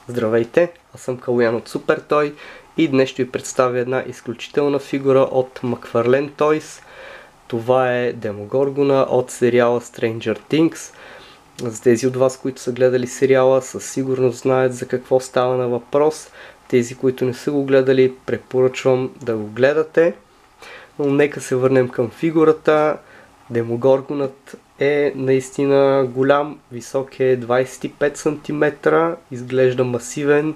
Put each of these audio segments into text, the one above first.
Здравейте, аз съм Калоян от SuperToy и днес ще ви представя една изключителна фигура от McFarlane Toys. Това е Демогоргона от сериала Stranger Things. За тези от вас, които са гледали сериала, със сигурност знаят за какво става на въпрос. Тези, които не са го гледали, препоръчвам да го гледате. Но нека се върнем към фигурата. Демогоргонът е наистина голям, висок е 25 см, изглежда масивен.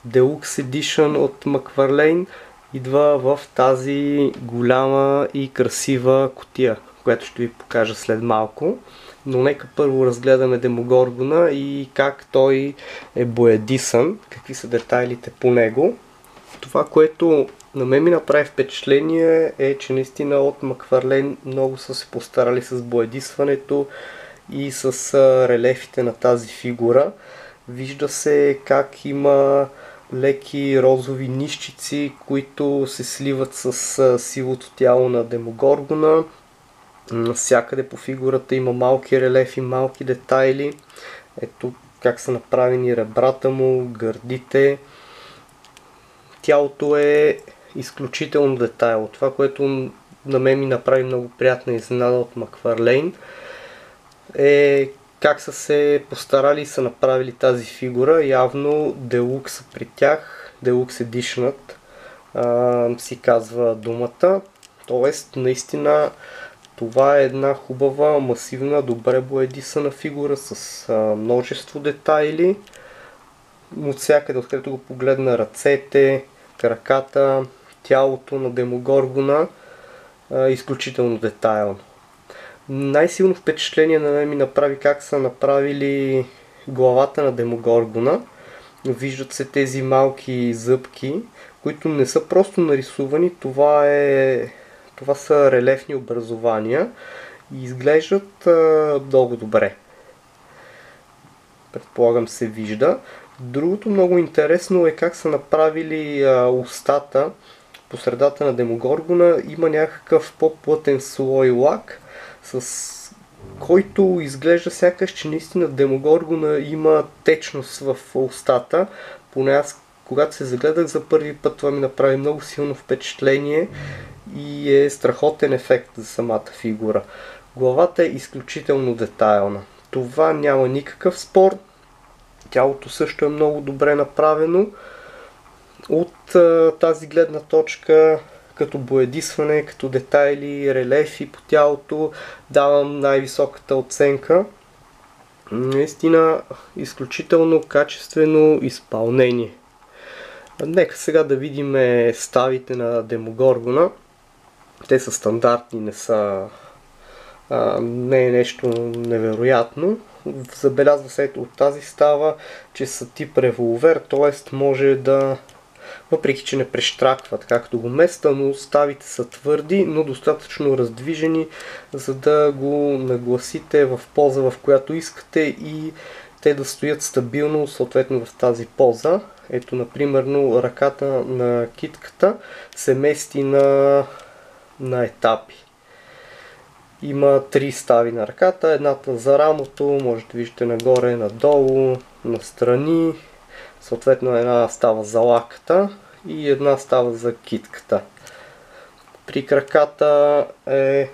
Deluxe Edition от McFarlane идва в тази голяма и красива кутия, която ще ви покажа след малко. Но нека първо разгледаме Демогоргона и как той е боядисан, какви са детайлите по него. Това, което на мен ми направи впечатление е, че наистина от McFarlane много са се постарали с боядисването и с релефите на тази фигура. Вижда се как има леки розови нишчици, които се сливат с сивото тяло на Демогоргона. Навсякъде по фигурата има малки релефи, малки детайли. Ето как са направени ребрата му, гърдите. Тялото е изключително детайло. Това, което на мен ми направи много приятна изненада от McFarlane, е как са се постарали и са направили тази фигура. Явно Deluxe при тях, Deluxe Edition си казва думата. Тоест, наистина това е една хубава, масивна, добре боядисана фигура с множество детайли. От всякъде, откъдето го погледна, ръцете, краката, тялото на Демогоргона, изключително детайлно. Най-силно впечатление на мен ми направи как са направили главата на Демогоргона. Виждат се тези малки зъбки, които не са просто нарисувани, това са релефни образования и изглеждат много добре. Предполагам се вижда. Другото много интересно е как са направили устата по средата на Демогоргона. Има някакъв по-плътен слой лак, с който изглежда сякаш, че наистина Демогоргона има течност в устата. Поне аз, когато се загледах за първи път, това ми направи много силно впечатление и е страхотен ефект за самата фигура. Главата е изключително детайлна. Това няма никакъв спор. Тялото също е много добре направено. От тази гледна точка, като боядисване, като детайли, релефи по тялото, давам най-високата оценка. Наистина изключително качествено изпълнение. Нека сега да видим ставите на Демогоргона. Те са стандартни, не е нещо невероятно. Забелязва се от тази става, че са тип револвер, т.е. може да, въпреки че не прещракват както го места, но ставите са твърди, но достатъчно раздвижени, за да го нагласите в поза, в която искате и те да стоят стабилно, съответно в тази поза. Ето, например, ръката на китката се мести на етапи. Има 3 стави на ръката, едната за рамото, може да виждате нагоре, надолу, настрани, съответно една става за лаката и една става за китката. При краката е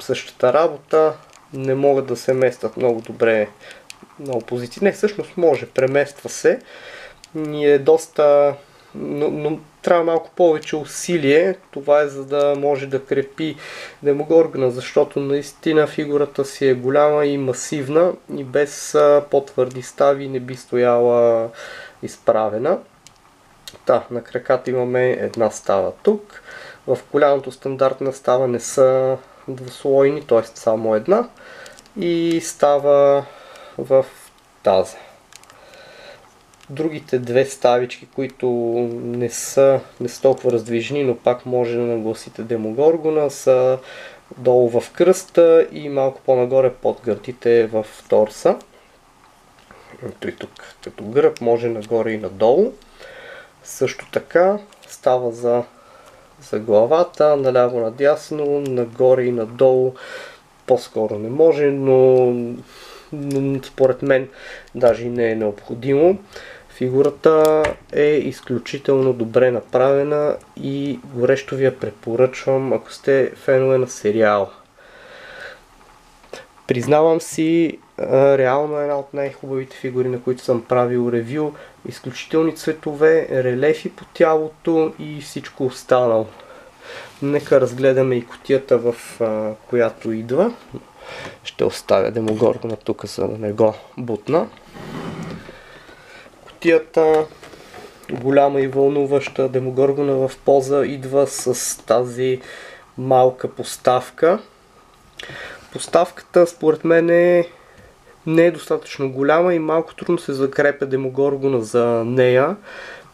същата работа, не могат да се местят много добре на позиции. Не, всъщност може, премества се и е доста, но трябва малко повече усилие. Това е за да може да крепи Демогоргона, защото наистина фигурата си е голяма и масивна и без по-твърди стави не би стояла изправена. На краката имаме една става тук. В коляното стандартна става не са двуслойни, т.е. само една. И става в тази. Другите две ставички, които не са толкова раздвижени, но пак може да нагласите Демогоргона, са долу в кръста и малко по-нагоре под гърдите в торса. Ето и тук като гръб, може нагоре и надолу. Също така става за главата, наляво надясно, нагоре и надолу. По-скоро не може, но според мен даже и не е необходимо. Фигурата е изключително добре направена и горещо ви я препоръчвам, ако сте фенове на сериала. Признавам си, реално е една от най-хубавите фигури, на които съм правил ревю. Изключителни цветове, релефи по тялото и всичко останало. Нека разгледаме и кутията, в която идва. Ще оставя Демогоргона тук, за да не го бутна. Кутията, голяма и вълнуваща Демогоргона в поза, идва с тази малка поставка. Поставката според мен не е достатъчно голяма и малко трудно се закрепя Демогоргона за нея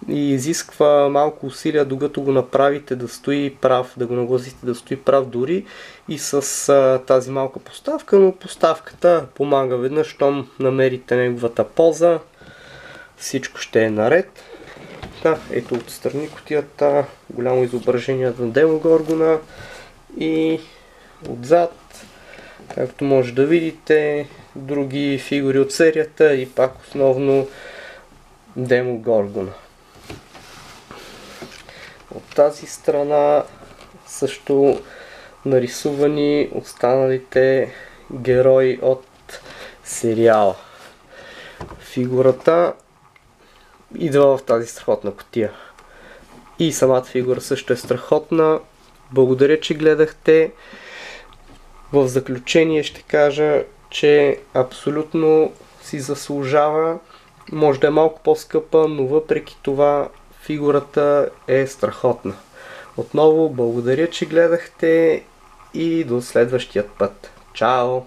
и изисква малко усилия, докато го направите да стои прав, да го нагласите да стои прав дори и с тази малка поставка, но поставката помага веднъж, щом намерите неговата поза, всичко ще е наред. Да, ето отстрани кутията, голямо изображение на Демогоргона и отзад, както може да видите, други фигури от серията и пак основно Демогоргона. От тази страна също нарисувани останалите герои от сериала. Фигурата идва в тази страхотна кутия. И самата фигура също е страхотна. Благодаря, че гледахте. В заключение ще кажа, че абсолютно си заслужава. Може да е малко по-скъпа, но въпреки това фигурата е страхотна. Отново благодаря, че гледахте и до следващия път. Чао!